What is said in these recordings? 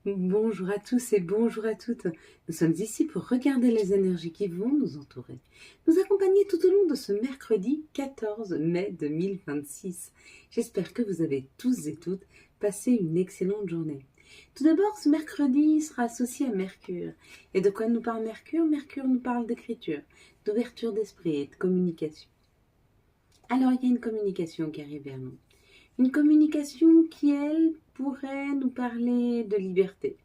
Bonjour à tous et bonjour à toutes. Nous sommes ici pour regarder les énergies qui vont nous entourer, nous accompagner tout au long de ce mercredi 14 mai 2026. J'espère que vous avez tous et toutes passé une excellente journée. Tout d'abord, ce mercredi sera associé à Mercure. Et de quoi nous parle Mercure? Mercure nous parle d'écriture, d'ouverture d'esprit et de communication. Alors, il y a une communication qui arrive vers nous. Une communication qui, elle, pourrait nous parler de liberté,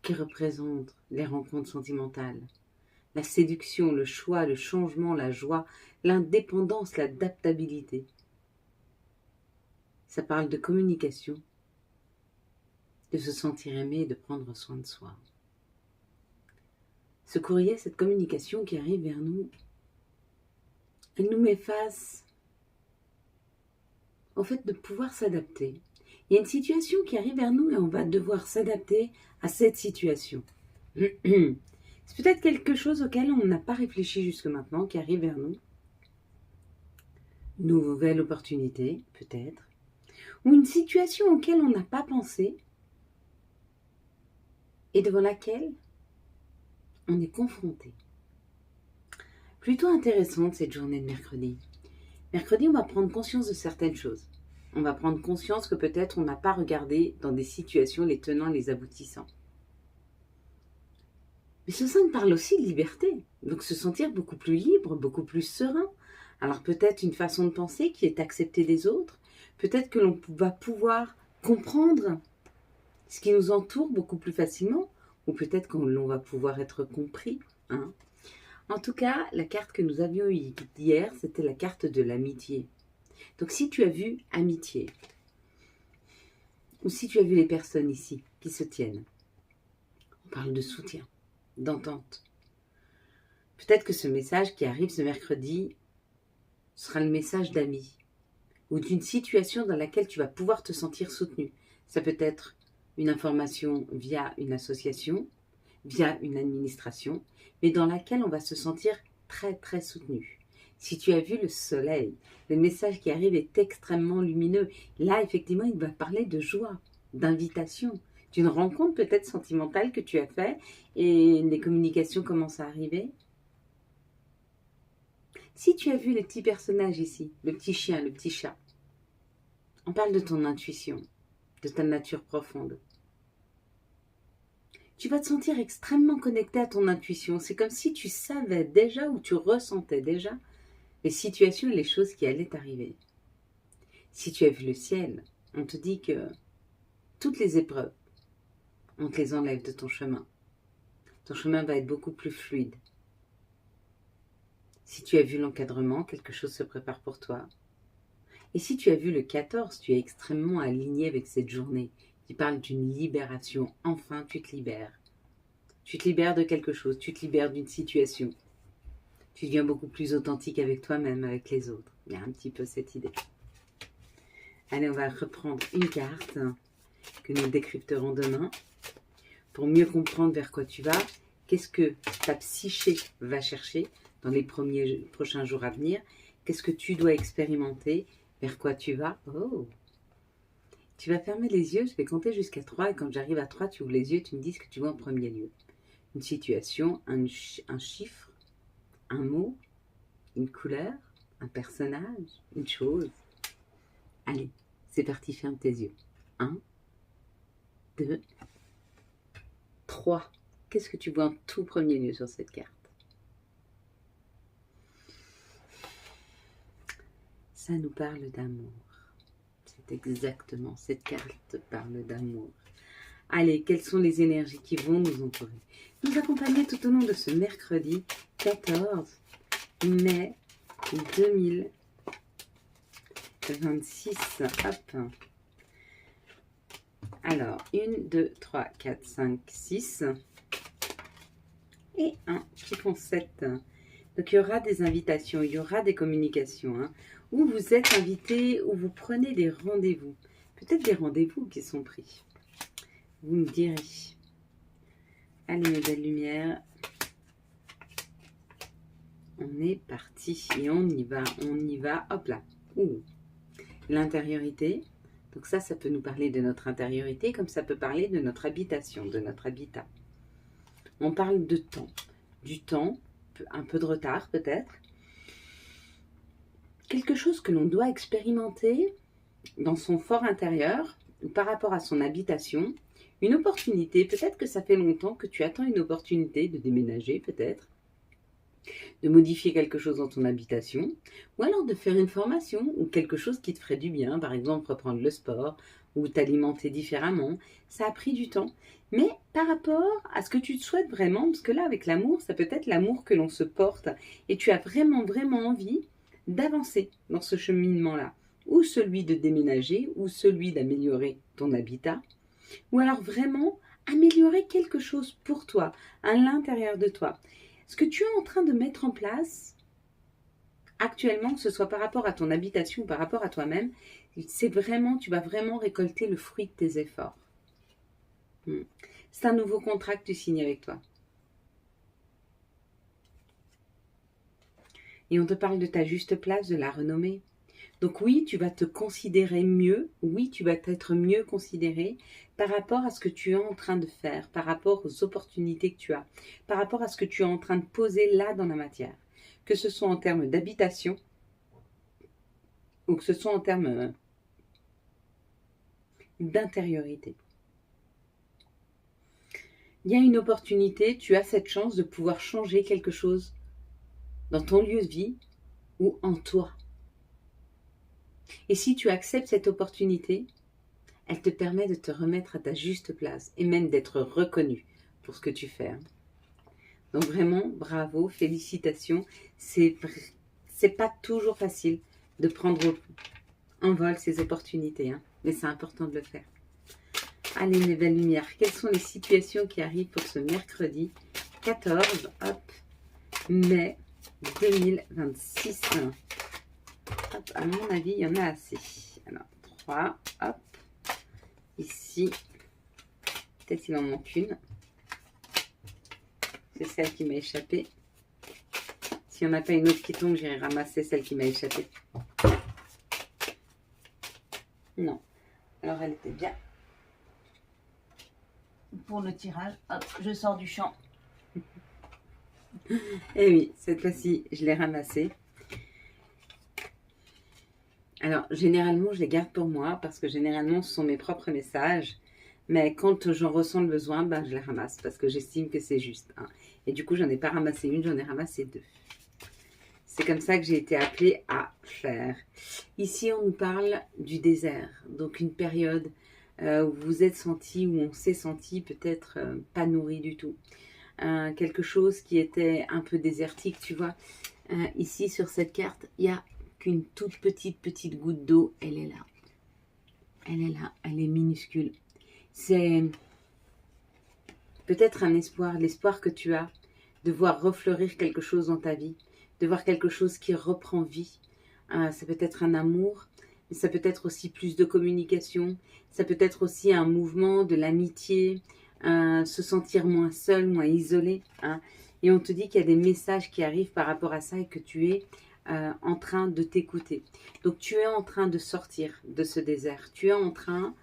qui représente les rencontres sentimentales, la séduction, le choix, le changement, la joie, l'indépendance, l'adaptabilité. Ça parle de communication, de se sentir aimé et de prendre soin de soi. Ce courrier, cette communication qui arrive vers nous, elle nous met face au fait de pouvoir s'adapter. Il y a une situation qui arrive vers nous et on va devoir s'adapter à cette situation. C'est peut-être quelque chose auquel on n'a pas réfléchi jusque maintenant qui arrive vers nous. Une nouvelle opportunité, peut-être. Ou une situation auquel on n'a pas pensé et devant laquelle on est confronté. Plutôt intéressante cette journée de mercredi. Mercredi, on va prendre conscience de certaines choses. On va prendre conscience que peut-être on n'a pas regardé dans des situations les tenants et les aboutissants. Mais ce 5 parle aussi de liberté, donc se sentir beaucoup plus libre, beaucoup plus serein. Alors peut-être une façon de penser qui est accepter des autres, peut-être que l'on va pouvoir comprendre ce qui nous entoure beaucoup plus facilement, ou peut-être que l'on va pouvoir être compris. En tout cas, la carte que nous avions eue hier, c'était la carte de l'amitié. Donc si tu as vu amitié, ou si tu as vu les personnes ici qui se tiennent, on parle de soutien, d'entente. Peut-être que ce message qui arrive ce mercredi sera le message d'amis ou d'une situation dans laquelle tu vas pouvoir te sentir soutenu. Ça peut être une information via une association, via une administration, mais dans laquelle on va se sentir très très soutenu. Si tu as vu le soleil, le message qui arrive est extrêmement lumineux. Là, effectivement, il va parler de joie, d'invitation, d'une rencontre peut-être sentimentale que tu as fait et les communications commencent à arriver. Si tu as vu le petit personnage ici, le petit chien, le petit chat, on parle de ton intuition, de ta nature profonde. Tu vas te sentir extrêmement connecté à ton intuition. C'est comme si tu savais déjà ou tu ressentais déjà les situations et les choses qui allaient arriver. Si tu as vu le ciel, on te dit que toutes les épreuves, on te les enlève de ton chemin. Ton chemin va être beaucoup plus fluide. Si tu as vu l'encadrement, quelque chose se prépare pour toi. Et si tu as vu le 14, tu es extrêmement aligné avec cette journée qui parle d'une libération. Enfin, tu te libères. Tu te libères de quelque chose, tu te libères d'une situation. Tu deviens beaucoup plus authentique avec toi-même, avec les autres. Il y a un petit peu cette idée. Allez, on va reprendre une carte que nous décrypterons demain pour mieux comprendre vers quoi tu vas. Qu'est-ce que ta psyché va chercher dans les prochains jours à venir? Qu'est-ce que tu dois expérimenter? Vers quoi tu vas? Oh! Tu vas fermer les yeux, je vais compter jusqu'à 3 et quand j'arrive à 3, tu ouvres les yeux, tu me dis ce que tu vois en premier lieu. Une situation, un chiffre, un mot, une couleur, un personnage, une chose. Allez, c'est parti, ferme tes yeux. 1, 2, 3. Qu'est-ce que tu vois en tout premier lieu sur cette carte? Ça nous parle d'amour. C'est exactement, cette carte parle d'amour. Allez, quelles sont les énergies qui vont nous entourer? Nous accompagner tout au long de ce mercredi 14 mai 2026. Hop. Alors, 1, 2, 3, 4, 5, 6 et 1 qui font 7. Donc, il y aura des invitations, il y aura des communications, où vous êtes invité, où vous prenez des rendez-vous. Peut-être des rendez-vous qui sont pris. Vous me direz. Allez, mes belles lumières. On est parti et on y va. Hop là. L'intériorité, Donc ça peut nous parler de notre intériorité, comme ça peut parler de notre habitation, de notre habitat. On parle de temps, du temps, un peu de retard peut-être. Quelque chose que l'on doit expérimenter dans son fort intérieur, ou par rapport à son habitation, une opportunité, peut-être que ça fait longtemps que tu attends une opportunité de déménager peut-être, de modifier quelque chose dans ton habitation, ou alors de faire une formation ou quelque chose qui te ferait du bien, par exemple reprendre le sport ou t'alimenter différemment. Ça a pris du temps, mais par rapport à ce que tu te souhaites vraiment, parce que là avec l'amour, ça peut être l'amour que l'on se porte et tu as vraiment envie d'avancer dans ce cheminement-là, ou celui de déménager, ou celui d'améliorer ton habitat, ou alors vraiment améliorer quelque chose pour toi, à l'intérieur de toi. Ce que tu es en train de mettre en place actuellement, que ce soit par rapport à ton habitation ou par rapport à toi-même, c'est vraiment, tu vas vraiment récolter le fruit de tes efforts. C'est un nouveau contrat que tu signes avec toi. Et on te parle de ta juste place, de la renommée. Donc oui, tu vas te considérer mieux, oui, tu vas être mieux considéré par rapport à ce que tu es en train de faire, par rapport aux opportunités que tu as, par rapport à ce que tu es en train de poser là dans la matière, que ce soit en termes d'habitation ou que ce soit en termes d'intériorité. Il y a une opportunité, tu as cette chance de pouvoir changer quelque chose dans ton lieu de vie ou en toi. Et si tu acceptes cette opportunité, elle te permet de te remettre à ta juste place et même d'être reconnu pour ce que tu fais. Donc vraiment, bravo, félicitations. C'est pas toujours facile de prendre en vol ces opportunités, mais c'est important de le faire. Allez mes belles lumières, quelles sont les situations qui arrivent pour ce mercredi 14 mai 2026 ? Hop, à mon avis, il y en a assez. Alors, 3, hop, ici, peut-être il en manque une. C'est celle qui m'a échappé. S'il n'y en a pas une autre qui tombe, j'irai ramasser celle qui m'a échappé. Non. Alors, elle était bien. Pour le tirage, hop, je sors du champ. Et oui, cette fois-ci, je l'ai ramassée. Alors, généralement, je les garde pour moi parce que généralement, ce sont mes propres messages. Mais quand j'en ressens le besoin, je les ramasse parce que j'estime que c'est juste. Et du coup, j'en ai pas ramassé une, j'en ai ramassé 2. C'est comme ça que j'ai été appelée à faire. Ici, on nous parle du désert. Donc, une période où vous vous êtes senti, où on s'est senti peut-être pas nourri du tout. Quelque chose qui était un peu désertique, tu vois. Ici, sur cette carte, il y a qu'une toute petite goutte d'eau, elle est là. Elle est là, elle est minuscule. C'est peut-être un espoir, l'espoir que tu as de voir refleurir quelque chose dans ta vie, de voir quelque chose qui reprend vie. Ça peut être un amour, mais ça peut être aussi plus de communication, ça peut être aussi un mouvement, de l'amitié, se sentir moins seul, moins isolé. Et on te dit qu'il y a des messages qui arrivent par rapport à ça et que tu es en train de t'écouter. Donc tu es en train de sortir de ce désert. Tu es en train,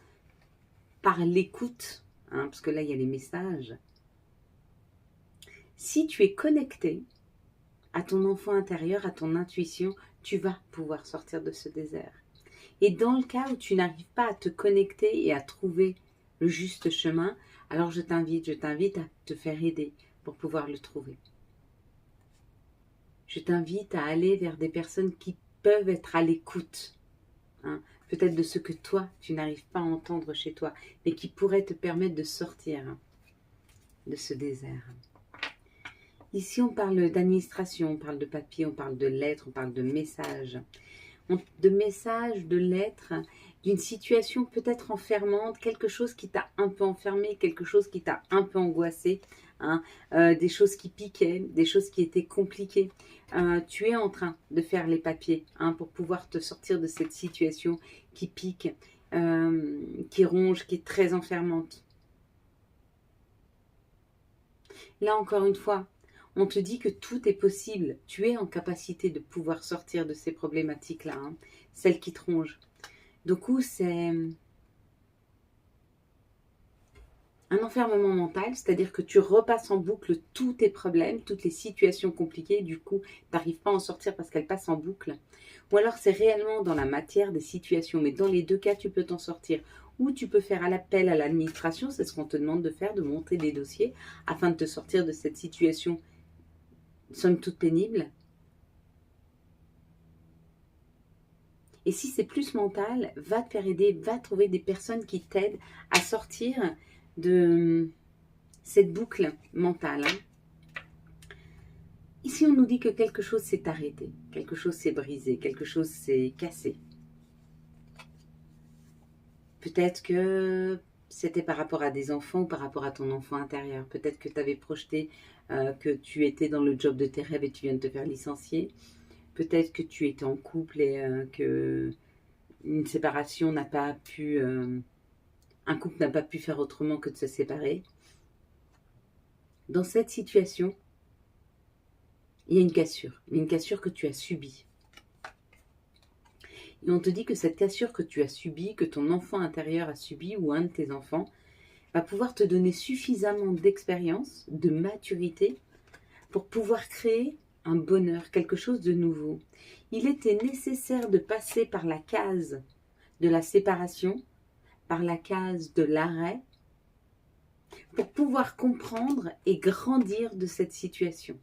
par l'écoute, parce que là il y a les messages, si tu es connecté à ton enfant intérieur, à ton intuition, tu vas pouvoir sortir de ce désert. Et dans le cas où tu n'arrives pas à te connecter et à trouver le juste chemin, alors je t'invite à te faire aider pour pouvoir le trouver. Je t'invite à aller vers des personnes qui peuvent être à l'écoute, peut-être de ce que toi, tu n'arrives pas à entendre chez toi, mais qui pourraient te permettre de sortir de ce désert. Ici, on parle d'administration, on parle de papier, on parle de lettres, on parle de messages. De messages, de lettres, d'une situation peut-être enfermante, quelque chose qui t'a un peu enfermé, quelque chose qui t'a un peu angoissé, des choses qui piquaient, des choses qui étaient compliquées. Tu es en train de faire les papiers pour pouvoir te sortir de cette situation qui pique, qui ronge, qui est très enfermante. Là, encore une fois, on te dit que tout est possible. Tu es en capacité de pouvoir sortir de ces problématiques-là, celles qui te rongent. Du coup, c'est Un enfermement mental, c'est-à-dire que tu repasses en boucle tous tes problèmes, toutes les situations compliquées, du coup, tu n'arrives pas à en sortir parce qu'elles passent en boucle. Ou alors c'est réellement dans la matière des situations, mais dans les deux cas, tu peux t'en sortir. Ou tu peux faire l'appel à l'administration, c'est ce qu'on te demande de faire, de monter des dossiers, afin de te sortir de cette situation, somme toute pénible. Et si c'est plus mental, va te faire aider, va trouver des personnes qui t'aident à sortir de cette boucle mentale. Ici, on nous dit que quelque chose s'est arrêté, quelque chose s'est brisé, quelque chose s'est cassé. Peut-être que c'était par rapport à des enfants ou par rapport à ton enfant intérieur. Peut-être que tu avais projeté que tu étais dans le job de tes rêves et tu viens de te faire licencier. Peut-être que tu étais en couple et que une séparation n'a pas pu... un couple n'a pas pu faire autrement que de se séparer. Dans cette situation, il y a une cassure. Il y a une cassure que tu as subie. Et on te dit que cette cassure que tu as subie, que ton enfant intérieur a subi, ou un de tes enfants, va pouvoir te donner suffisamment d'expérience, de maturité, pour pouvoir créer un bonheur, quelque chose de nouveau. Il était nécessaire de passer par la case de la séparation, par la case de l'arrêt, pour pouvoir comprendre et grandir de cette situation.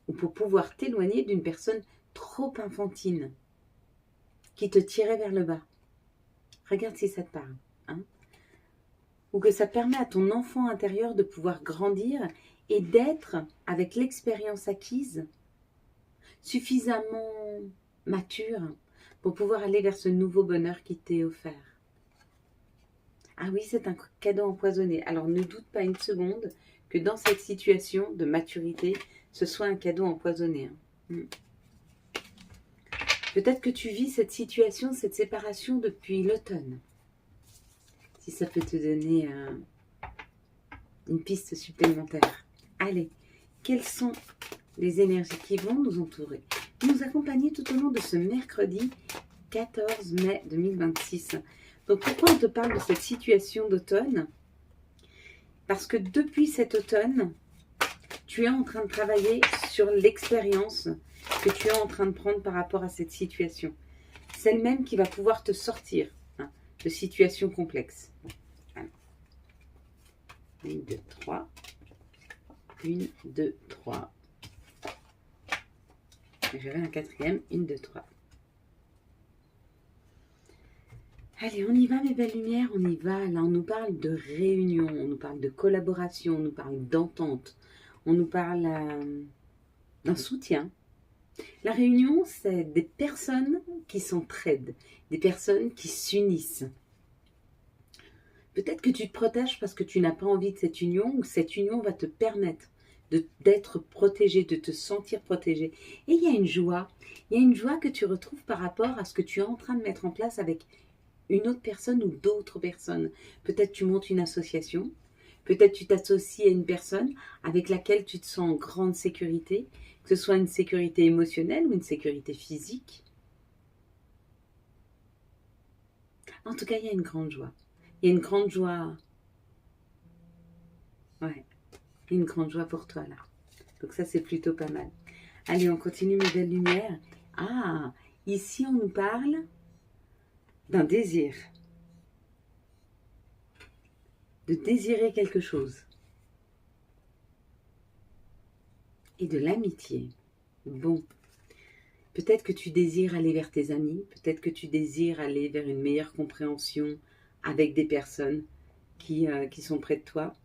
Ou pour pouvoir t'éloigner d'une personne trop infantile, qui te tirait vers le bas. Regarde si ça te parle. Hein? Ou que ça permet à ton enfant intérieur de pouvoir grandir et d'être, avec l'expérience acquise, suffisamment mature pour pouvoir aller vers ce nouveau bonheur qui t'est offert. Ah oui, c'est un cadeau empoisonné. Alors ne doute pas une seconde que dans cette situation de maturité, ce soit un cadeau empoisonné. Peut-être que tu vis cette situation, cette séparation depuis l'automne. Si ça peut te donner une piste supplémentaire. Allez, quelles sont les énergies qui vont nous entourer, nous accompagner tout au long de ce mercredi 14 mai 2026. Donc pourquoi on te parle de cette situation d'automne? Parce que depuis cet automne, tu es en train de travailler sur l'expérience que tu es en train de prendre par rapport à cette situation. C'est elle-même qui va pouvoir te sortir de situations complexes. 1, 2, 3. 1, 2, 3. J'avais un quatrième. 1, 2, 3. Allez, on y va mes belles lumières, on y va. Là, on nous parle de réunion, on nous parle de collaboration, on nous parle d'entente, on nous parle d'un soutien. La réunion, c'est des personnes qui s'entraident, des personnes qui s'unissent. Peut-être que tu te protèges parce que tu n'as pas envie de cette union, ou cette union va te permettre d'être protégé, de te sentir protégé. Et il y a une joie que tu retrouves par rapport à ce que tu es en train de mettre en place avec une autre personne ou d'autres personnes. Peut-être tu montes une association, peut-être tu t'associes à une personne avec laquelle tu te sens en grande sécurité, que ce soit une sécurité émotionnelle ou une sécurité physique. En tout cas, il y a une grande joie. Il y a une grande joie. Ouais, il y a une grande joie pour toi là. Donc ça, c'est plutôt pas mal. Allez, on continue mes belles lumières. Ah, ici on nous parle d'un désir, de désirer quelque chose, et de l'amitié. Bon, peut-être que tu désires aller vers tes amis, peut-être que tu désires aller vers une meilleure compréhension avec des personnes qui sont près de toi.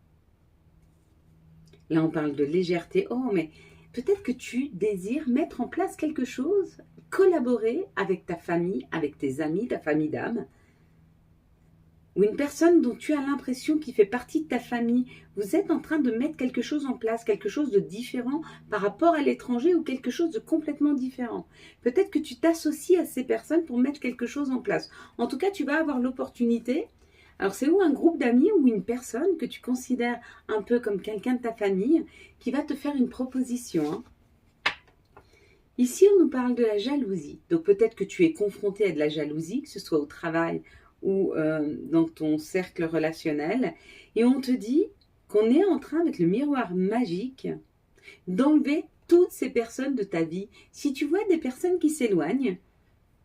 Là, on parle de légèreté. Oh, mais peut-être que tu désires mettre en place quelque chose, collaborer avec ta famille, avec tes amis, ta famille d'âme, ou une personne dont tu as l'impression qu'il fait partie de ta famille. Vous êtes en train de mettre quelque chose en place, quelque chose de différent par rapport à l'étranger ou quelque chose de complètement différent. Peut-être que tu t'associes à ces personnes pour mettre quelque chose en place. En tout cas, tu vas avoir l'opportunité. Alors, c'est ou un groupe d'amis ou une personne que tu considères un peu comme quelqu'un de ta famille qui va te faire une proposition. Ici, on nous parle de la jalousie. Donc, peut-être que tu es confronté à de la jalousie, que ce soit au travail ou dans ton cercle relationnel. Et on te dit qu'on est en train, avec le miroir magique, d'enlever toutes ces personnes de ta vie. Si tu vois des personnes qui s'éloignent,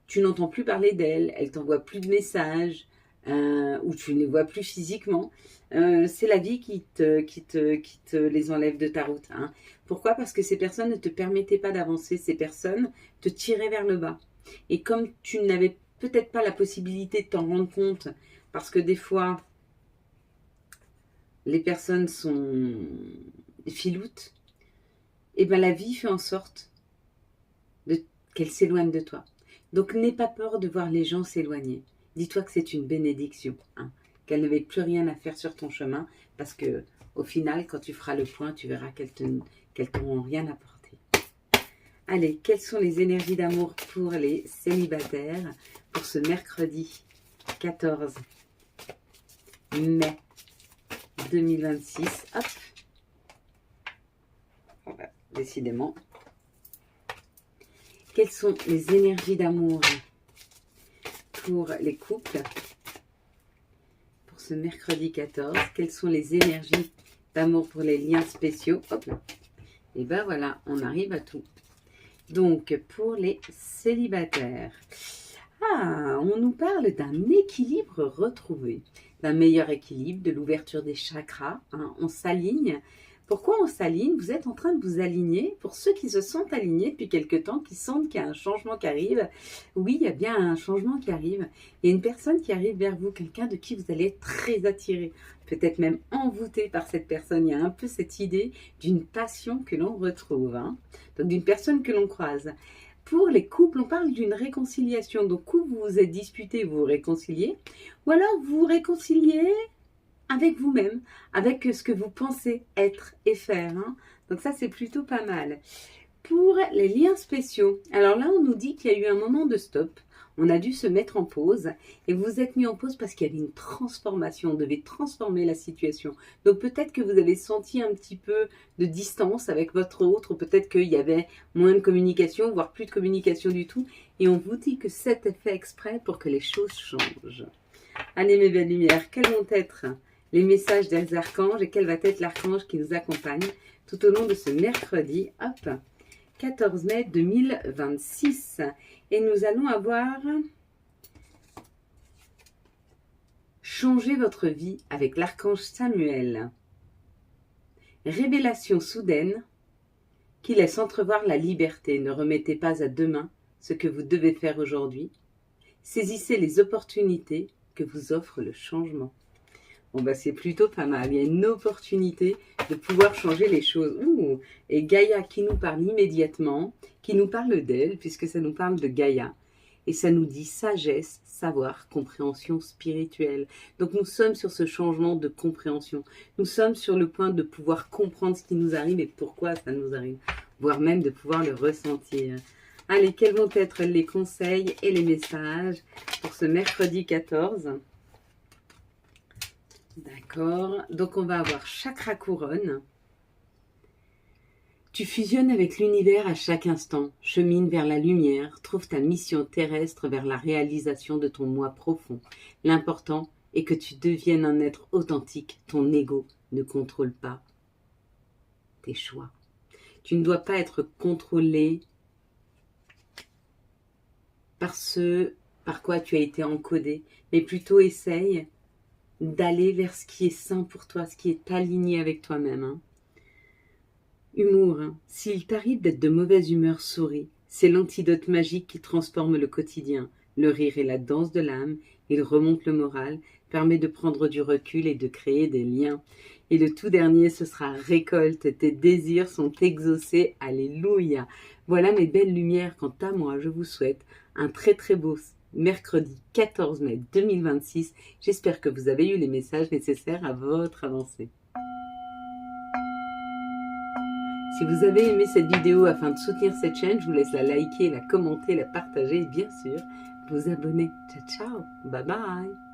tu n'entends plus parler d'elles, elles t'envoient plus de messages, ou tu ne les vois plus physiquement, c'est la vie qui te les enlève de ta route. Hein. Pourquoi? Parce que ces personnes ne te permettaient pas d'avancer, ces personnes te tiraient vers le bas. Et comme tu n'avais peut-être pas la possibilité de t'en rendre compte, parce que des fois, les personnes sont filoutes, et bien la vie fait en sorte qu'elles s'éloignent de toi. Donc n'aie pas peur de voir les gens s'éloigner. Dis-toi que c'est une bénédiction, hein, qu'elles n'avaient plus rien à faire sur ton chemin, parce que au final, quand tu feras le point, tu verras qu'elles t'auront rien apporté. Allez, quelles sont les énergies d'amour pour les célibataires pour ce mercredi 14 mai 2026. Hop. Voilà, décidément. Quelles sont les énergies d'amour pour les couples pour ce mercredi 14? Quelles sont les énergies d'amour pour les liens spéciaux? Hop là. Et ben voilà, on arrive à tout. Donc, pour les célibataires, on nous parle d'un équilibre retrouvé, d'un meilleur équilibre, de l'ouverture des chakras. Hein, on s'aligne. Pourquoi on s'aligne? Vous êtes en train de vous aligner. Pour ceux qui se sont alignés depuis quelque temps, qui sentent qu'il y a un changement qui arrive, oui, il y a bien un changement qui arrive. Il y a une personne qui arrive vers vous, quelqu'un de qui vous allez être très attiré, peut-être même envoûté par cette personne. Il y a un peu cette idée d'une passion que l'on retrouve, hein, donc d'une personne que l'on croise. Pour les couples, on parle d'une réconciliation. Donc, où vous vous êtes disputés, vous vous réconciliez, ou alors vous vous réconciliez avec vous-même, avec ce que vous pensez être et faire. Hein. Donc ça, c'est plutôt pas mal. Pour les liens spéciaux, alors là, on nous dit qu'il y a eu un moment de stop. On a dû se mettre en pause et vous vous êtes mis en pause parce qu'il y avait une transformation. On devait transformer la situation. Donc peut-être que vous avez senti un petit peu de distance avec votre autre. Peut-être qu'il y avait moins de communication, voire plus de communication du tout. Et on vous dit que c'est fait exprès pour que les choses changent. Allez mes belles lumières, quels vont être les messages des archanges et quel va être l'archange qui nous accompagne tout au long de ce mercredi, hop, 14 mai 2026. Et nous allons avoir changé votre vie avec l'archange Samuel. Révélation soudaine qui laisse entrevoir la liberté. Ne remettez pas à demain ce que vous devez faire aujourd'hui. Saisissez les opportunités que vous offre le changement. Bon, bah, c'est plutôt pas mal. Il y a une opportunité de pouvoir changer les choses. Ouh, et Gaïa qui nous parle immédiatement, qui nous parle d'elle, puisque ça nous parle de Gaïa. Et ça nous dit sagesse, savoir, compréhension spirituelle. Donc nous sommes sur ce changement de compréhension. Nous sommes sur le point de pouvoir comprendre ce qui nous arrive et pourquoi ça nous arrive. Voire même de pouvoir le ressentir. Allez, quels vont être les conseils et les messages pour ce mercredi 14 ? D'accord, donc on va avoir chakra couronne. Tu fusionnes avec l'univers à chaque instant, chemine vers la lumière, trouve ta mission terrestre vers la réalisation de ton moi profond. L'important est que tu deviennes un être authentique, ton ego ne contrôle pas tes choix. Tu ne dois pas être contrôlé par ce par quoi tu as été encodé, mais plutôt essaye d'aller vers ce qui est sain pour toi, ce qui est aligné avec toi-même. Hein. Humour, hein. S'il t'arrive d'être de mauvaise humeur, souris. C'est l'antidote magique qui transforme le quotidien. Le rire est la danse de l'âme, il remonte le moral, permet de prendre du recul et de créer des liens. Et le tout dernier, ce sera récolte, tes désirs sont exaucés, alléluia. Voilà mes belles lumières, quant à moi, je vous souhaite un très très beau mercredi 14 mai 2026. J'espère que vous avez eu les messages nécessaires à votre avancée. Si vous avez aimé cette vidéo afin de soutenir cette chaîne, je vous laisse la liker, la commenter, la partager et bien sûr vous abonner. Ciao ciao, bye bye.